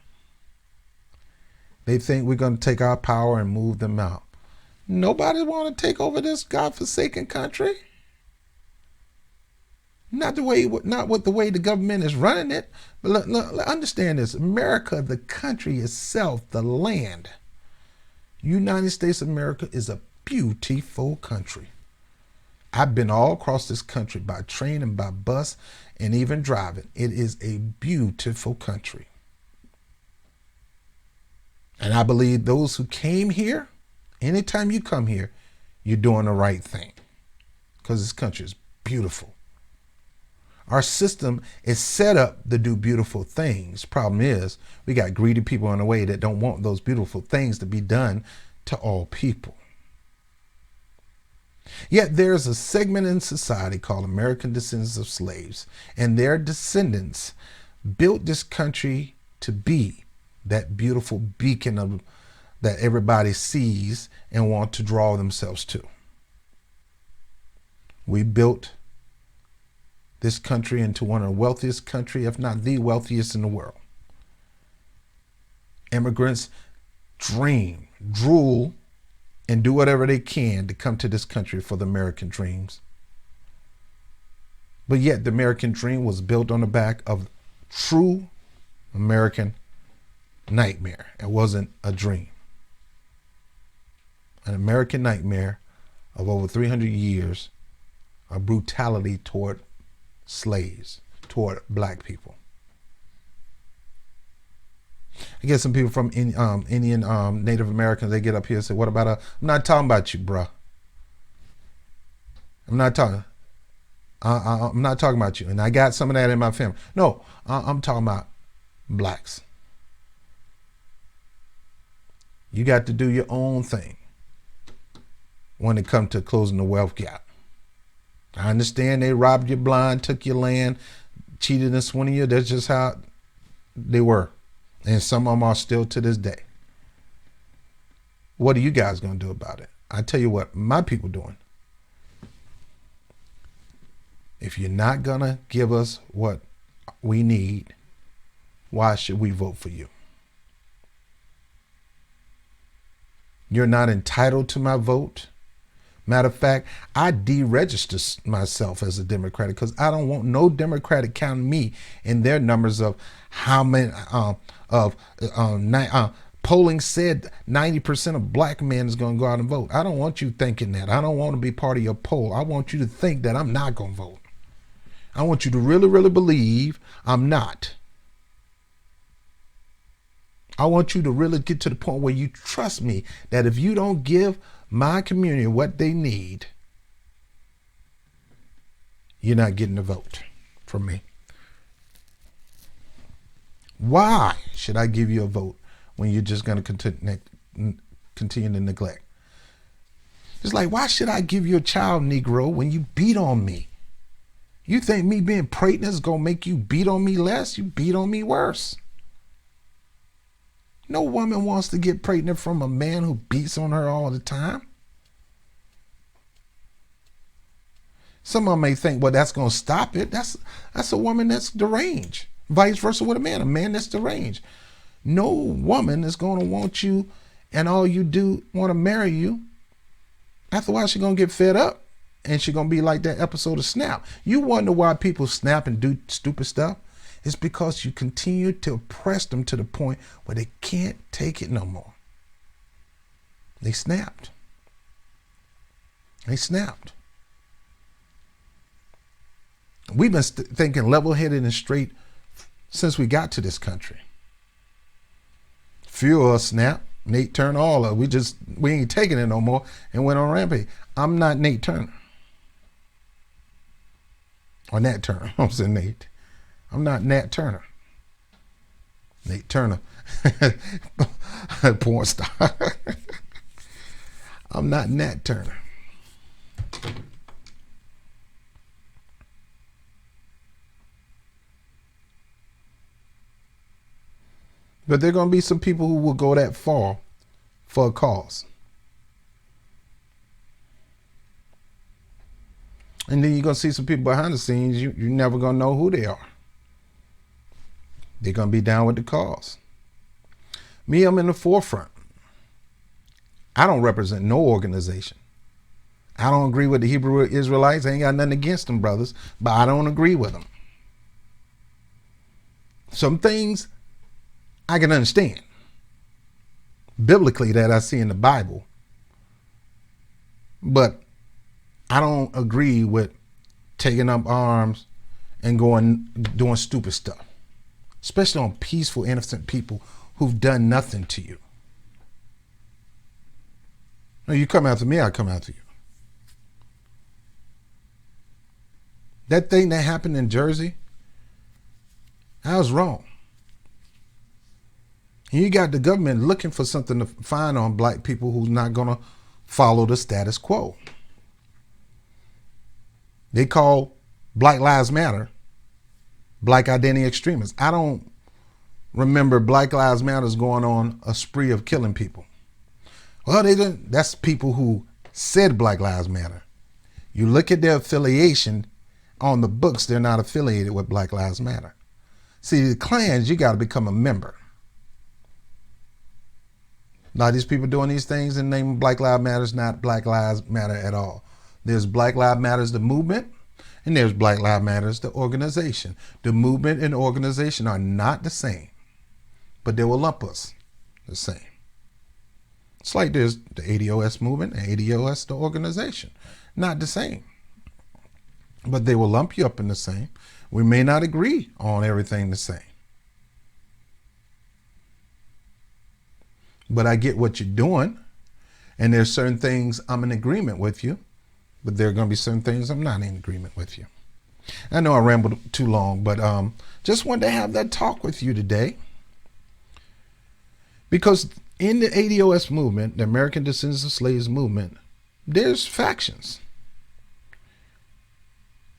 They think we're going to take our power and move them out. Nobody want to take over this godforsaken country. Not the way the government is running it. But look, understand this. America, the country itself, the land, United States of America is a beautiful country. I've been all across this country by train and by bus and even driving. It is a beautiful country. And I believe those who came here, anytime you come here, you're doing the right thing because this country is beautiful. Our system is set up to do beautiful things. Problem is, we got greedy people in the way that don't want those beautiful things to be done to all people. Yet there's a segment in society called American descendants of slaves, and their descendants built this country to be that beautiful beacon that everybody sees and want to draw themselves to. We built this country into one of the wealthiest countries, if not the wealthiest in the world. Immigrants dream, drool, and do whatever they can to come to this country for the American dreams. But yet the American dream was built on the back of true American nightmare. It wasn't a dream. An American nightmare of over 300 years of brutality toward slaves, toward black people. I get some people from Indian Native Americans, they get up here and say, what about I'm not talking about you, bruh. I'm not talking about you. And I got some of that in my family. No, I'm talking about blacks. You got to do your own thing when it comes to closing the wealth gap. I understand they robbed you blind, took your land, cheated and swindled you. That's just how they were. And some of them are still to this day. What are you guys going to do about it? I tell you what my people doing. If you're not going to give us what we need, why should we vote for you? You're not entitled to my vote. Matter of fact, I deregister myself as a Democrat because I don't want no Democrat counting me in their numbers of how many polling said 90% of black men is going to go out and vote. I don't want you thinking that. I don't want to be part of your poll. I want you to think that I'm not going to vote. I want you to really, really believe I'm not. I want you to really get to the point where you trust me that if you don't give my community what they need, you're not getting a vote from me. Why should I give you a vote when you're just going to continue to neglect? It's like, why should I give you a child, Negro, when you beat on me? You think me being pregnant is going to make you beat on me less? You beat on me worse. No woman wants to get pregnant from a man who beats on her all the time. Some of them may think, well, that's going to stop it. That's a woman that's deranged. Vice versa with a man that's deranged. No woman is going to want you and all you do want to marry you. After a while, she's going to get fed up and she's going to be like that episode of Snap. You wonder why people snap and do stupid stuff? It's because you continue to oppress them to the point where they can't take it no more. They snapped. They snapped. We've been thinking level-headed and straight since we got to this country. Few of us snap. Nate Turner, all of it. We ain't taking it no more and went on rampage. I'm not Nate Turner. Or Nat Turner. I'm saying Nate. I'm not Nat Turner. Nate Turner. Porn star. I'm not Nat Turner. But there are going to be some people who will go that far for a cause. And then you're going to see some people behind the scenes, you're never going to know who they are. They're going to be down with the cause. Me, I'm in the forefront. I don't represent no organization. I don't agree with the Hebrew Israelites. I ain't got nothing against them, brothers, but I don't agree with them. Some things I can understand biblically that I see in the Bible, but I don't agree with taking up arms and doing stupid stuff, especially on peaceful, innocent people who've done nothing to you. No, you come after me, I come after you. That thing that happened in Jersey, I was wrong. You got the government looking for something to find on black people who's not going to follow the status quo. They call Black Lives Matter black identity extremists. I don't remember Black Lives Matters going on a spree of killing people. Well, they didn't. That's people who said Black Lives Matter. You look at their affiliation on the books, they're not affiliated with Black Lives Matter. See, the Klans, you got to become a member. Now, these people doing these things in the name of Black Lives Matter is not Black Lives Matter at all. There's Black Lives Matters, the movement, and there's Black Lives Matters, the organization. The movement and the organization are not the same, but they will lump us the same. It's like there's the ADOS movement and ADOS, the organization. Not the same, but they will lump you up in the same. We may not agree on everything the same, but I get what you're doing, and there's certain things I'm in agreement with you, but there are going to be certain things I'm not in agreement with you. I know I rambled too long, but just wanted to have that talk with you today, because in the ADOS movement, the American Descendants of Slaves movement, there's factions.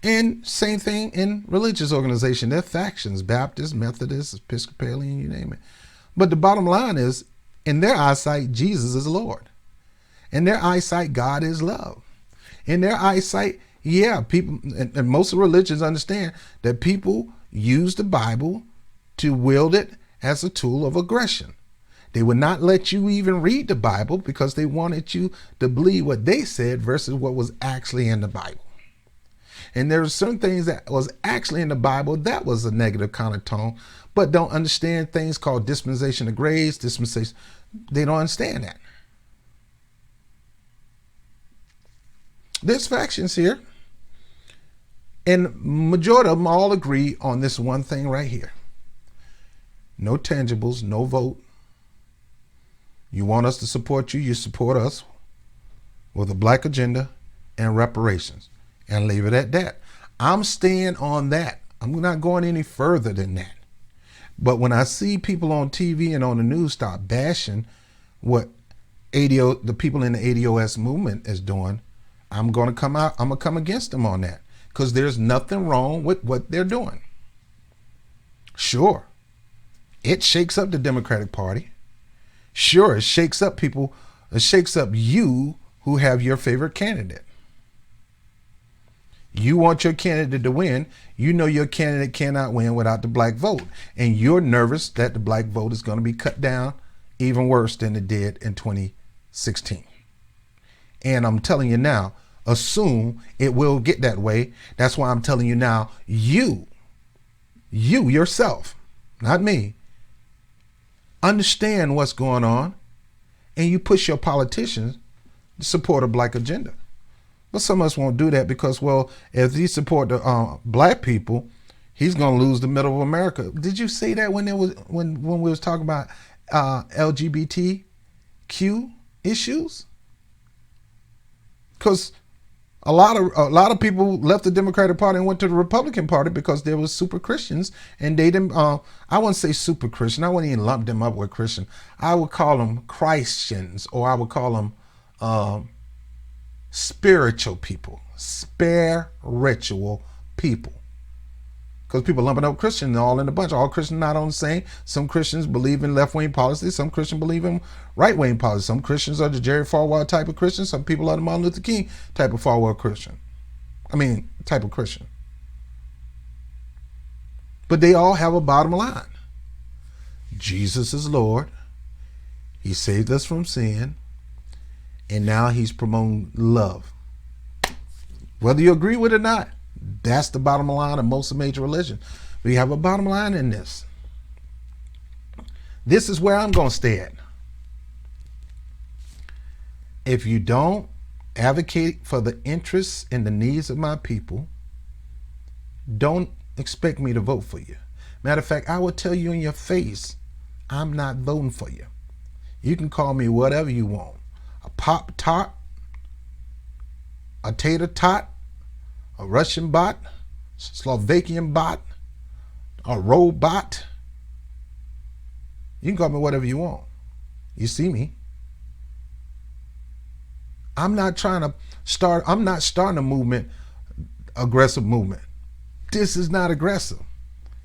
And same thing in religious organization, there are factions, Baptist, Methodist, Episcopalian, you name it. But the bottom line is, in their eyesight, Jesus is Lord. In their eyesight, God is love. In their eyesight, yeah, people, and most of religions understand that people use the Bible to wield it as a tool of aggression. They would not let you even read the Bible because they wanted you to believe what they said versus what was actually in the Bible. And there were certain things that was actually in the Bible that was a negative kind of tone, but don't understand things called dispensation of grace, dispensation. They don't understand that. There's factions here, and majority of them all agree on this one thing right here. No tangibles, no vote. You want us to support you, you support us with a black agenda and reparations, and leave it at that. I'm staying on that. I'm not going any further than that. But when I see people on TV and on the news start bashing what the people in the ADOS movement is doing, I'm going to come out. I'm going to come against them on that, because there's nothing wrong with what they're doing. Sure, it shakes up the Democratic Party. Sure, it shakes up people. It shakes up you who have your favorite candidate. You want your candidate to win. You know your candidate cannot win without the black vote. And you're nervous that the black vote is going to be cut down even worse than it did in 2016. And I'm telling you now, assume it will get that way. That's why I'm telling you now, you yourself, not me, understand what's going on, and you push your politicians to support a black agenda. But some of us won't do that because, well, if he support the black people, he's going to lose the middle of America. Did you see that when we was talking about LGBTQ issues? Because a lot of people left the Democratic Party and went to the Republican Party because there was super Christians, and they didn't. I wouldn't say super Christian. I wouldn't even lump them up with Christian. I would call them Christians, or I would call them spiritual people. Spiritual people. Because people lumping up Christians all in a bunch. All Christians not on the same. Some Christians believe in left-wing policy. Some Christians believe in right-wing policy. Some Christians are the Jerry Falwell type of Christian. Some people are the Martin Luther King type of Falwell Christian. Type of Christian. But they all have a bottom line. Jesus is Lord. He saved us from sin. And now he's promoting love. Whether you agree with it or not, that's the bottom line of most major religions. We have a bottom line in this. This is where I'm going to stay at. If you don't advocate for the interests and the needs of my people, don't expect me to vote for you. Matter of fact, I will tell you in your face, I'm not voting for you. You can call me whatever you want. A Pop-Tart, a tater tot, a Russian bot, Slovakian bot, a robot. You can call me whatever you want. You see me. I'm not starting a movement, aggressive movement. This is not aggressive.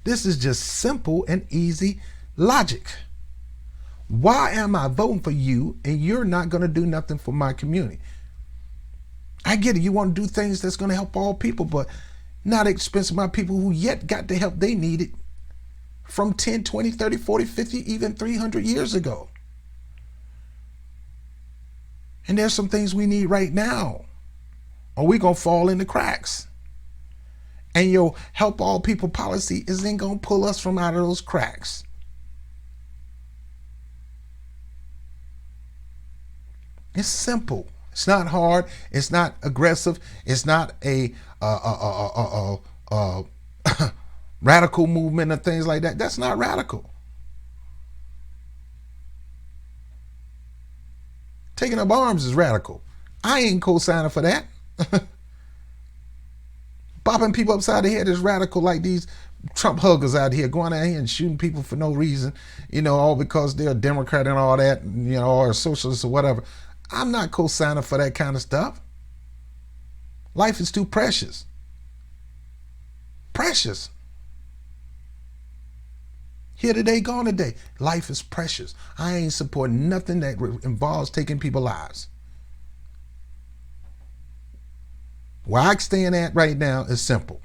This is just simple and easy logic. Why am I voting for you and you're not going to do nothing for my community? I get it. You want to do things that's going to help all people, but not at the expense of my people who yet got the help they needed from 10, 20, 30, 40, 50, even 300 years ago. And there's some things we need right now, or we're going to fall in the cracks. And your help all people policy isn't going to pull us from out of those cracks. It's simple. It's not hard. It's not aggressive. It's not a radical movement and things like that. That's not radical. Taking up arms is radical. I ain't co-signing for that. Bopping people upside the head is radical, like these Trump huggers out here going out here and shooting people for no reason, all because they're a Democrat and all that, or a socialist or whatever. I'm not co-signing for that kind of stuff. Life is too precious. Precious. Here today, gone today. Life is precious. I ain't supporting nothing that involves taking people's lives. Where I stand at right now is simple.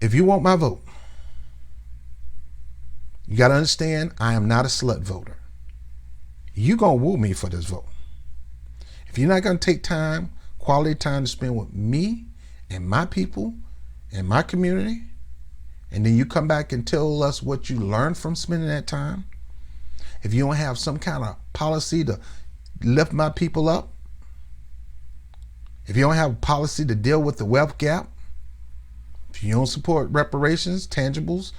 If you want my vote, you got to understand I am not a slut voter. You gonna woo me for this vote. If you're not gonna take time, quality time to spend with me and my people and my community, and then you come back and tell us what you learned from spending that time, if you don't have some kind of policy to lift my people up, if you don't have a policy to deal with the wealth gap, if you don't support reparations, tangibles,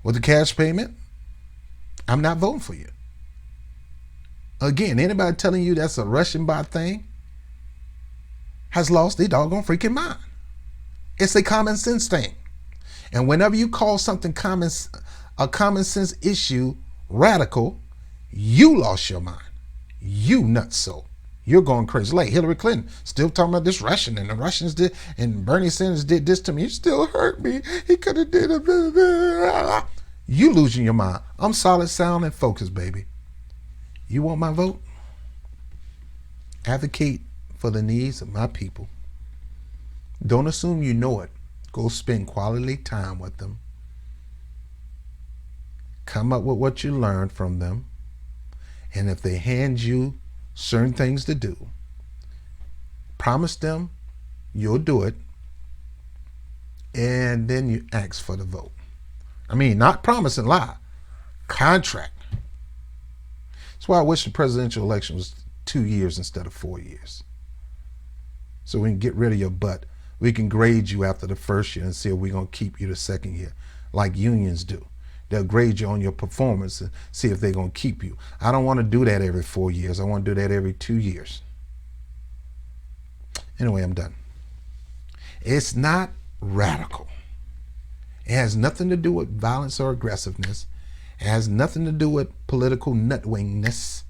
with the cash payment, I'm not voting for you. Again, anybody telling you that's a Russian bot thing has lost their doggone freaking mind. It's a common sense thing. And whenever you call something a common sense issue radical, you lost your mind. You nutso. You're going crazy. Like Hillary Clinton still talking about this Russian, and the Russians did, and Bernie Sanders did this to me. It still hurt me. He could have did it. You losing your mind. I'm solid, sound, and focused, baby. You want my vote? Advocate for the needs of my people. Don't assume you know it. Go spend quality time with them. Come up with what you learned from them. And if they hand you certain things to do, promise them you'll do it. And then you ask for the vote. I mean, not promise and lie. Contract. That's why I wish the presidential election was 2 years instead of 4 years. So we can get rid of your butt. We can grade you after the first year and see if we're going to keep you the second year, like unions do. They'll grade you on your performance and see if they're going to keep you. I don't want to do that every 4 years. I want to do that every 2 years. Anyway, I'm done. It's not radical. It has nothing to do with violence or aggressiveness. It has nothing to do with political nutwingness.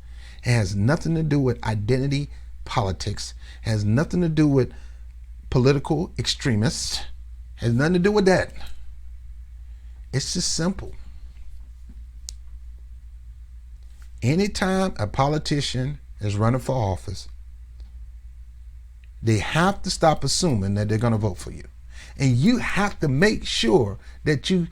It has nothing to do with identity politics. It has nothing to do with political extremists. It has nothing to do with that. It's just simple. Anytime a politician is running for office, they have to stop assuming that they're going to vote for you. And you have to make sure that you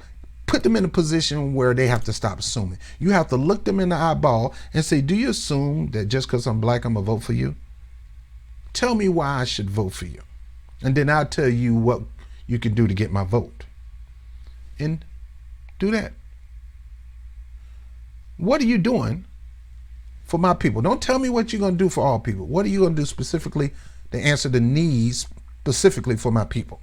put them in a position where they have to stop assuming. You have to look them in the eyeball and say, do you assume that just because I'm black, I'm going to vote for you? Tell me why I should vote for you. And then I'll tell you what you can do to get my vote. And do that. What are you doing for my people? Don't tell me what you're going to do for all people. What are you going to do specifically to answer the needs specifically for my people?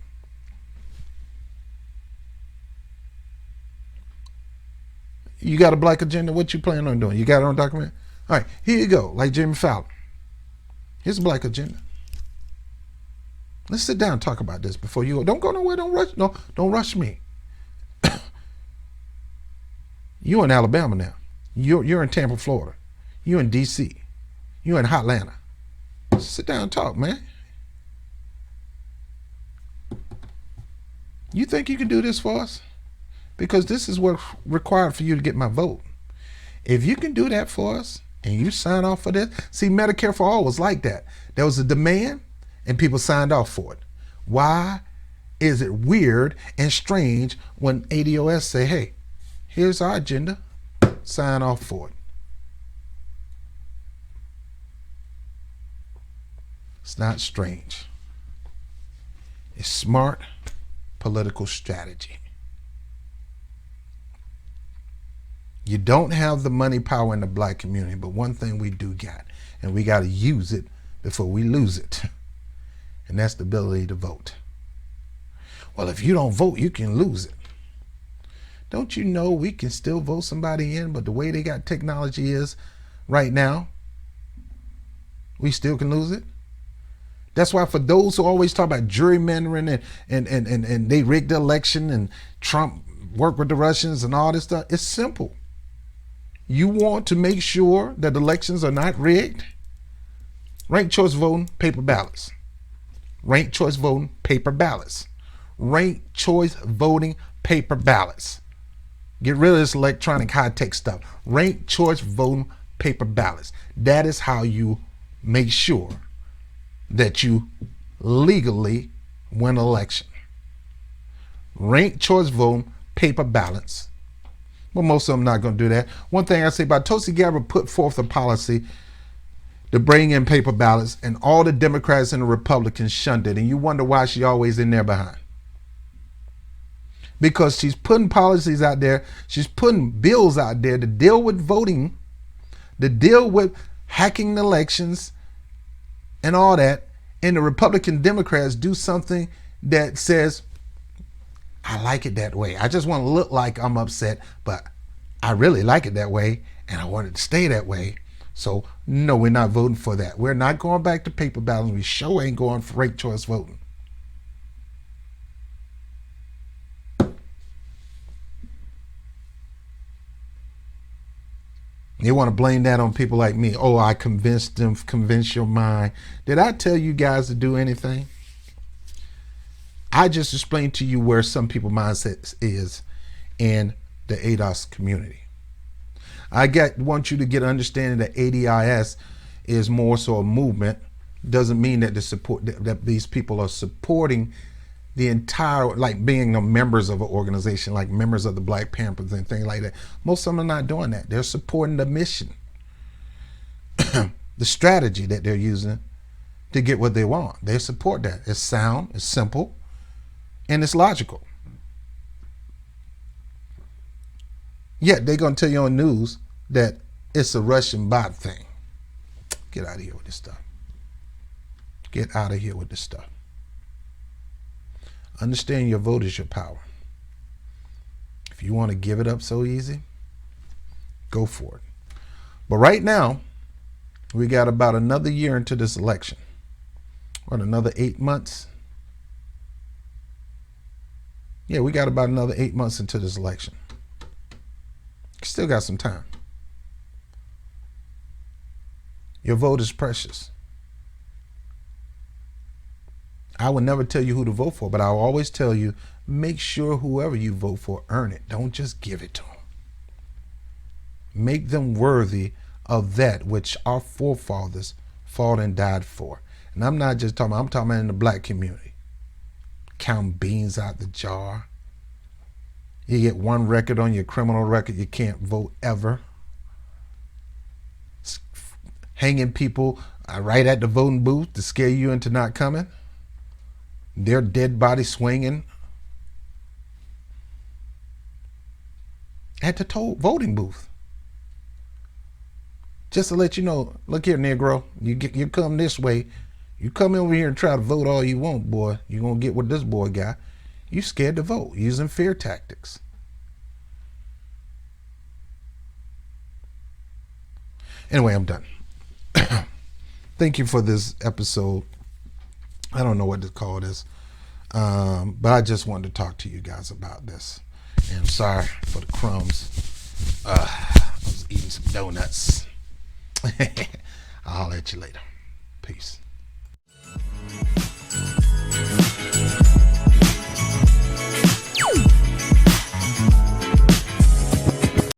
You got a black agenda? What you plan on doing? You got it on document? All right, here you go, like Jimmy Fallon. Here's a black agenda. Let's sit down and talk about this before you go. Don't go nowhere. Don't rush. No, don't rush me. You're in Alabama now. You're in Tampa, Florida. You're in D.C. You're in Hotlanta. Sit down and talk, man. You think you can do this for us? Because this is what's required for you to get my vote. If you can do that for us and you sign off for this, see, Medicare for All was like that. There was a demand and people signed off for it. Why is it weird and strange when ADOS say, hey, here's our agenda, sign off for it? It's not strange. It's smart political strategy. You don't have the money power in the black community, but one thing we do got, and we got to use it before we lose it, and that's the ability to vote. Well, if you don't vote, you can lose it. Don't you know we can still vote somebody in, but the way they got technology is right now, we still can lose it? That's why for those who always talk about gerrymandering and they rigged the election and Trump worked with the Russians and all this stuff, it's simple. You want to make sure that elections are not rigged? Ranked choice voting, paper ballots. Ranked choice voting, paper ballots. Ranked choice voting, paper ballots. Get rid of this electronic high-tech stuff. Ranked choice voting, paper ballots. That is how you make sure that you legally win an election. Ranked choice voting, paper ballots. Well, most of them not going to do that. One thing I say about Tulsi Gabbard put forth a policy to bring in paper ballots, and all the Democrats and the Republicans shunned it. And you wonder why she always in there behind. Because she's putting policies out there, she's putting bills out there to deal with voting, to deal with hacking elections and all that. And the Republican Democrats do something that says, I like it that way. I just want to look like I'm upset, but I really like it that way, and I want it to stay that way. So, no, we're not voting for that. We're not going back to paper ballots. We sure ain't going for ranked choice voting. You want to blame that on people like me. Oh, I convinced them, convince your mind. Did I tell you guys to do anything? I just explained to you where some people's mindset is in the ADOS community. I want you to get an understanding that ADIS is more so a movement doesn't mean that that these people are supporting the entire, like being the members of an organization, like members of the Black Panthers and things like that. Most of them are not doing that. They're supporting the mission, the strategy that they're using to get what they want. They support that. It's sound, it's simple, and it's logical. Yet they're going to tell you on news that it's a Russian bot thing. Get out of here with this stuff. Get out of here with this stuff. Understand your vote is your power. If you want to give it up so easy, go for it. But right now, we got about another year into this election. What, another 8 months? Yeah, we got about another 8 months into this election. Still got some time. Your vote is precious. I would never tell you who to vote for, but I'll always tell you, make sure whoever you vote for, earn it. Don't just give it to them. Make them worthy of that which our forefathers fought and died for. And I'm not just talking about, I'm talking about in the Black community. Count beans out the jar. You get one record on your criminal record, you can't vote ever. Hanging people right at the voting booth to scare you into not coming. Their dead body swinging at the voting booth. Just to let you know, look here, Negro, you come this way, you come over here and try to vote all you want, boy, you're going to get what this boy got. You scared to vote, using fear tactics. Anyway, I'm done. Thank you for this episode. I don't know what to call this, but I just wanted to talk to you guys about this. And I'm sorry for the crumbs. I was eating some donuts. I'll holler at you later. Peace.